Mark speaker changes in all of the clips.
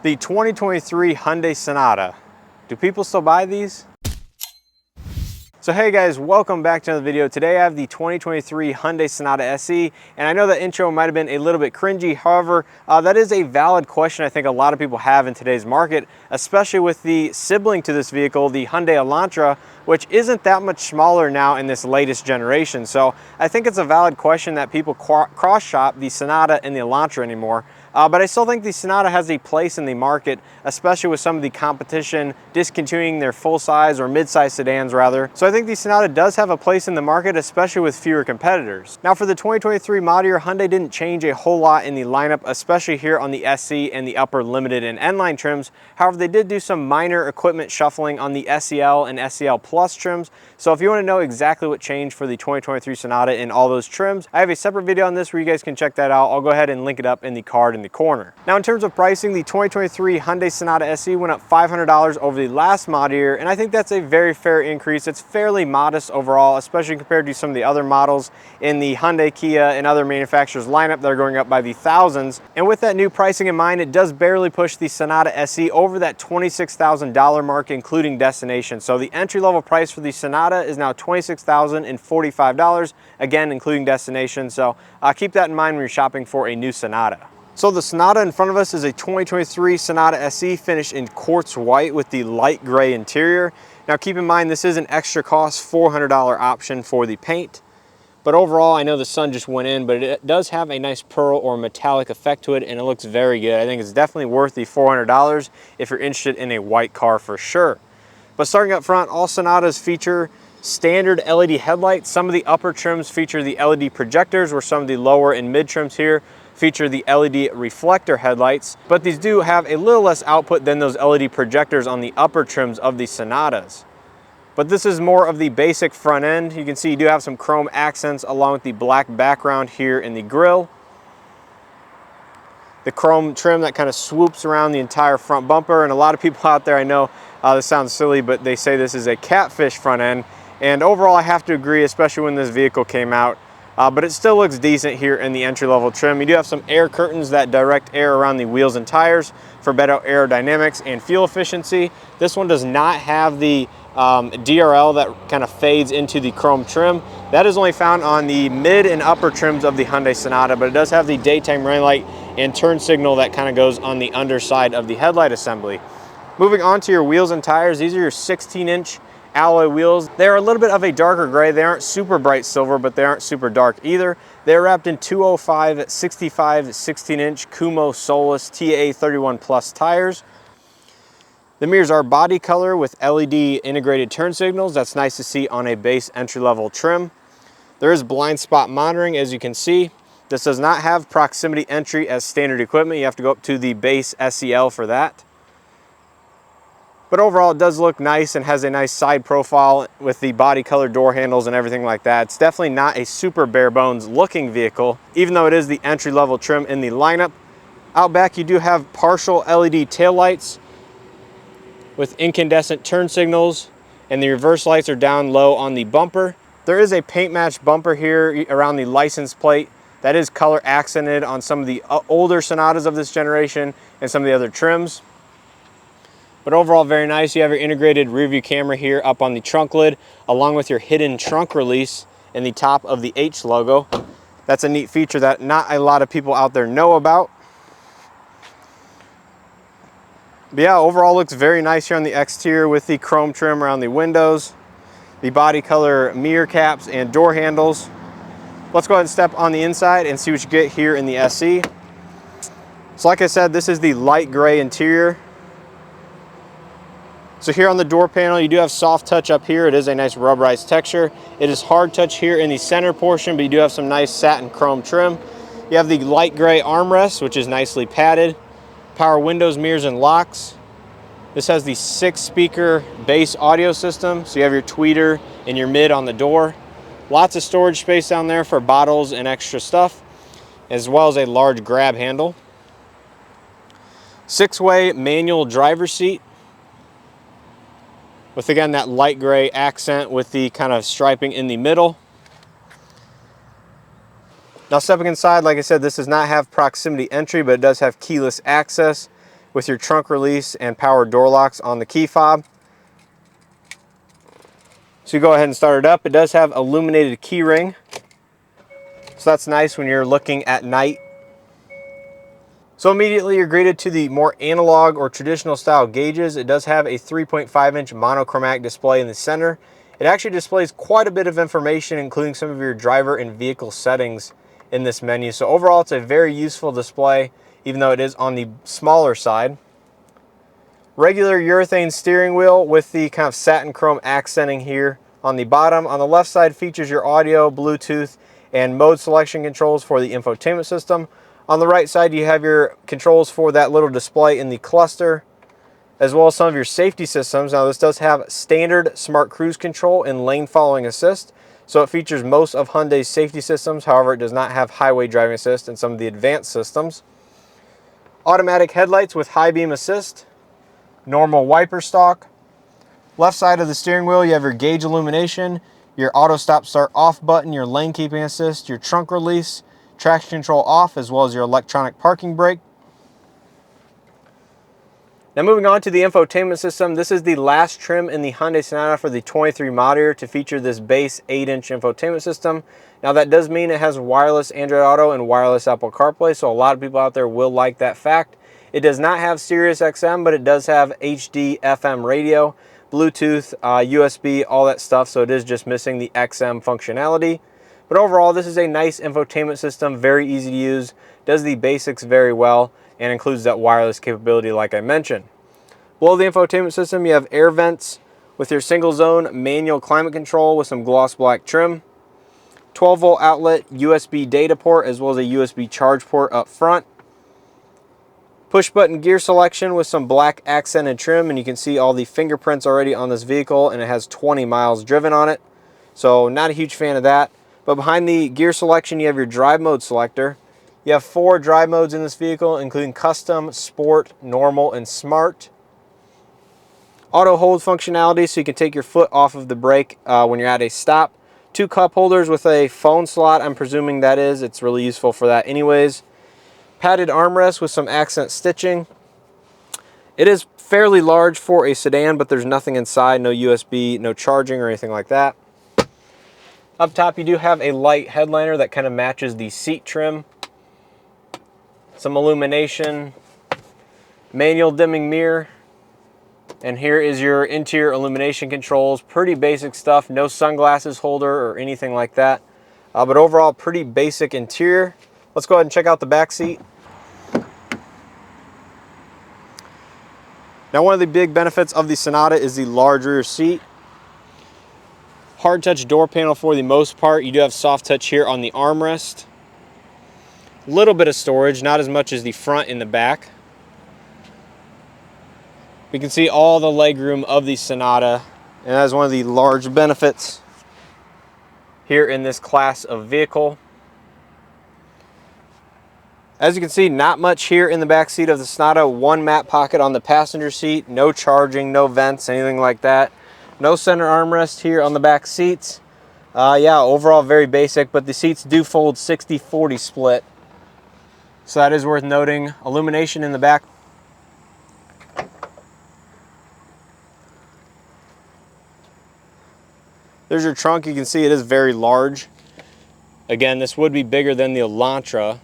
Speaker 1: The 2023 Hyundai Sonata. Do people still buy these? So hey guys, welcome back to another video. Today I have the 2023 Hyundai Sonata SE, and I know that intro might have been a little bit cringy. However, that is a valid question I think a lot of people have in today's market, especially with the sibling to this vehicle, the Hyundai Elantra, which isn't that much smaller now in this latest generation. So I think it's a valid question that people cross-shop the Sonata and the Elantra anymore. But I still think the Sonata has a place in the market, especially with some of the competition discontinuing their full-size or mid-size sedans rather. So I think the Sonata does have a place in the market, especially with fewer competitors. Now for the 2023 model year, Hyundai didn't change a whole lot in the lineup, especially here on the SE and the upper limited and N-line trims. However, they did do some minor equipment shuffling on the SEL and SEL Plus trims. So if you want to know exactly what changed for the 2023 Sonata in all those trims, I have a separate video on this where you guys can check that out. I'll go ahead and link it up in the card in the corner. Now in terms of pricing, the 2023 Hyundai Sonata SE went up $500 over the last model year, and I think that's a very fair increase. It's fairly modest overall, especially compared to some of the other models in the Hyundai, Kia, and other manufacturers lineup that are going up by the thousands. And with that new pricing in mind, it does barely push the Sonata SE over that $26,000 mark, including destination. So the entry-level price for the Sonata is now $26,045, again, including destination. So keep that in mind when you're shopping for a new Sonata. So the Sonata in front of us is a 2023 Sonata SE finished in quartz white with the light gray interior. Now keep in mind this is an extra cost $400 option for the paint. But overall, I know the sun just went in, but it does have a nice pearl or metallic effect to it, and it looks very good. I think it's definitely worth the $400 if you're interested in a white car for sure. But starting up front, all Sonatas feature standard LED headlights. Some of the upper trims feature the LED projectors, where some of the lower and mid trims here feature the LED reflector headlights, but these do have a little less output than those LED projectors on the upper trims of the Sonatas. But this is more of the basic front end. You can see you do have some chrome accents along with the black background here in the grille. The chrome trim that kind of swoops around the entire front bumper, and a lot of people out there, I know this sounds silly, but they say this is a catfish front end, and overall I have to agree, especially when this vehicle came out. But it still looks decent here in the entry-level trim. You do have some air curtains that direct air around the wheels and tires for better aerodynamics and fuel efficiency. This one does not have the DRL that kind of fades into the chrome trim. That is only found on the mid and upper trims of the Hyundai Sonata, but it does have the daytime running light and turn signal that kind of goes on the underside of the headlight assembly. Moving on to your wheels and tires, these are your 16-inch alloy wheels. They're a little bit of a darker gray. They aren't super bright silver, but they aren't super dark either. They're wrapped in 205 65 16-inch Kumo Solus TAA 31 Plus tires. The mirrors are body color with LED integrated turn signals. That's nice to see on a base entry-level trim. There is blind spot monitoring, as you can see. This does not have proximity entry as standard equipment. You have to go up to the base SEL for that. But overall, it does look nice and has a nice side profile with the body color door handles and everything like that. It's definitely not a super bare bones looking vehicle, even though it is the entry-level trim in the lineup. Out back, you do have partial LED taillights with incandescent turn signals, and the reverse lights are down low on the bumper. There is a paint match bumper here around the license plate that is color accented on some of the older Sonatas of this generation and some of the other trims. But overall, very nice. You have your integrated rear view camera here up on the trunk lid, along with your hidden trunk release in the top of the H logo. That's a neat feature that not a lot of people out there know about. But yeah, overall looks very nice here on the exterior with the chrome trim around the windows, the body color mirror caps and door handles. Let's go ahead and step on the inside and see what you get here in the SE. So like I said, this is the light gray interior. So here on the door panel, you do have soft touch up here. It is a nice rubberized texture. It is hard touch here in the center portion, but you do have some nice satin chrome trim. You have the light gray armrest, which is nicely padded. Power windows, mirrors, and locks. This has the 6-speaker bass audio system. So you have your tweeter and your mid on the door. Lots of storage space down there for bottles and extra stuff, as well as a large grab handle. 6-way manual driver's seat, with again that light gray accent with the kind of striping in the middle. Now stepping inside, like I said, this does not have proximity entry, but it does have keyless access, with your trunk release and power door locks on the key fob. So you go ahead and start it up. It does have illuminated key ring, so that's nice when you're looking at night. So immediately you're greeted to the more analog or traditional style gauges. It does have a 3.5-inch monochromatic display in the center. It actually displays quite a bit of information, including some of your driver and vehicle settings in this menu. So overall, it's a very useful display, even though it is on the smaller side. Regular urethane steering wheel with the kind of satin chrome accenting here on the bottom. On the left side features your audio, Bluetooth, and mode selection controls for the infotainment system. On the right side, you have your controls for that little display in the cluster, as well as some of your safety systems. Now, this does have standard smart cruise control and lane following assist, so it features most of Hyundai's safety systems. However, it does not have highway driving assist and some of the advanced systems. Automatic headlights with high beam assist, normal wiper stalk. Left side of the steering wheel, you have your gauge illumination, your auto stop start off button, your lane keeping assist, your trunk release, traction control off, as well as your electronic parking brake. Now moving on to the infotainment system, this is the last trim in the Hyundai Sonata for the 23 model year to feature this base 8-inch infotainment system. Now that does mean it has wireless Android Auto and wireless Apple CarPlay, so a lot of people out there will like that fact. It does not have Sirius XM, but it does have HD FM radio, Bluetooth, USB, all that stuff, so it is just missing the XM functionality. But overall, this is a nice infotainment system, very easy to use, does the basics very well, and includes that wireless capability like I mentioned. Below the infotainment system, you have air vents with your single zone manual climate control with some gloss black trim, 12-volt outlet, USB data port, as well as a USB charge port up front. Push button gear selection with some black accented trim, and you can see all the fingerprints already on this vehicle, and it has 20 miles driven on it. So not a huge fan of that. But behind the gear selection, you have your drive mode selector. You have 4 drive modes in this vehicle, including custom, sport, normal, and smart. Auto hold functionality, so you can take your foot off of the brake when you're at a stop. 2 cup holders with a phone slot, I'm presuming that is. It's really useful for that anyways. Padded armrest with some accent stitching. It is fairly large for a sedan, but there's nothing inside, no USB, no charging or anything like that. Up top, you do have a light headliner that kind of matches the seat trim. Some illumination, manual dimming mirror, and here is your interior illumination controls. Pretty basic stuff, no sunglasses holder or anything like that. But overall, pretty basic interior. Let's go ahead and check out the back seat. Now, one of the big benefits of the Sonata is the large rear seat. Hard touch door panel for the most part. You do have soft touch here on the armrest. A little bit of storage, not as much as the front and the back. We can see all the legroom of the Sonata, and that is one of the large benefits here in this class of vehicle. As you can see, not much here in the back seat of the Sonata. 1 mat pocket on the passenger seat, no charging, no vents, anything like that. No center armrest here on the back seats. Yeah, overall very basic, but the seats do fold 60-40 split. So that is worth noting. Illumination in the back. There's your trunk. You can see it is very large. Again, this would be bigger than the Elantra.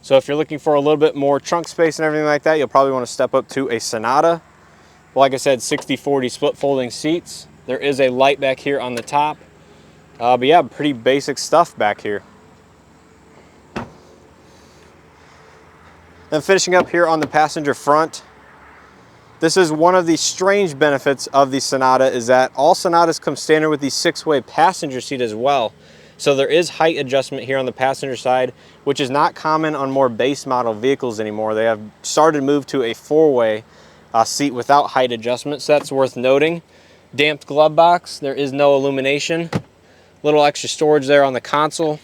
Speaker 1: So if you're looking for a little bit more trunk space and everything like that, you'll probably want to step up to a Sonata. Like I said, 60-40 split folding seats. There is a light back here on the top. But yeah, pretty basic stuff back here. Then finishing up here on the passenger front. This is one of the strange benefits of the Sonata, is that all Sonatas come standard with the 6-way passenger seat as well. So there is height adjustment here on the passenger side, which is not common on more base model vehicles anymore. They have started to move to a 4-way seat without height adjustment, so that's worth noting. Damped glove box, there is no illumination. Little extra storage there on the console.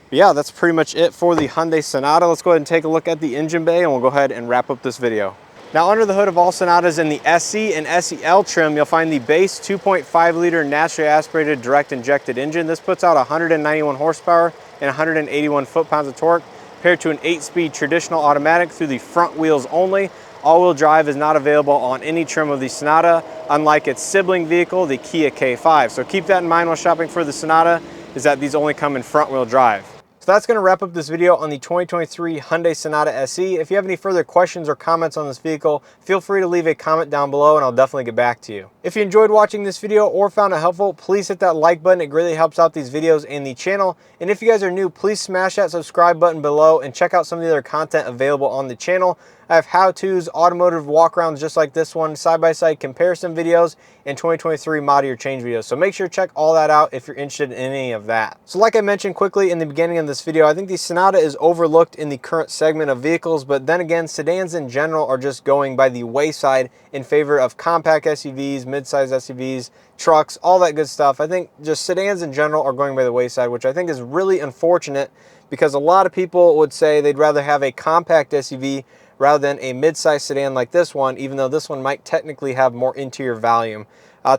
Speaker 1: But yeah, that's pretty much it for the Hyundai Sonata. Let's go ahead and take a look at the engine bay, and we'll go ahead and wrap up this video. Now, under the hood of all Sonatas in the SE and SEL trim, you'll find the base 2.5-liter naturally aspirated direct injected engine. This puts out 191 horsepower and 181 foot-pounds of torque. paired to an 8-speed traditional automatic through the front wheels only. All-wheel drive is not available on any trim of the Sonata, unlike its sibling vehicle, the Kia K5. So keep that in mind while shopping for the Sonata, is that these only come in front-wheel drive. So that's going to wrap up this video on the 2023 Hyundai Sonata SE. If you have any further questions or comments on this vehicle, feel free to leave a comment down below and I'll definitely get back to you. If you enjoyed watching this video or found it helpful, please hit that like button. It greatly helps out these videos and the channel. And if you guys are new, please smash that subscribe button below and check out some of the other content available on the channel. I have how-tos, automotive walk-arounds just like this one, side-by-side comparison videos, and 2023 model year change videos. So make sure to check all that out if you're interested in any of that. So like I mentioned quickly in the beginning of this video, I think the Sonata is overlooked in the current segment of vehicles, but then again, sedans in general are just going by the wayside in favor of compact SUVs, mid-size SUVs, trucks, all that good stuff. I think just sedans in general are going by the wayside, which I think is really unfortunate because a lot of people would say they'd rather have a compact SUV rather than a mid-size sedan like this one, even though this one might technically have more interior volume.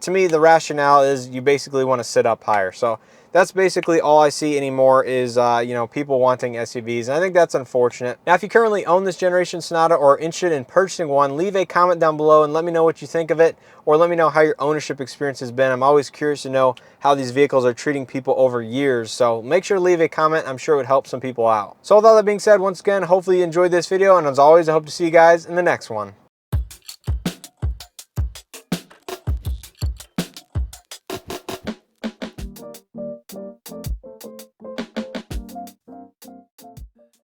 Speaker 1: To me, the rationale is you basically want to sit up higher. So that's basically all I see anymore is, you know, people wanting SUVs. And I think that's unfortunate. Now, if you currently own this generation Sonata or are interested in purchasing one, leave a comment down below and let me know what you think of it, or let me know how your ownership experience has been. I'm always curious to know how these vehicles are treating people over years. So make sure to leave a comment. I'm sure it would help some people out. So with all that being said, once again, hopefully you enjoyed this video. And as always, I hope to see you guys in the next one.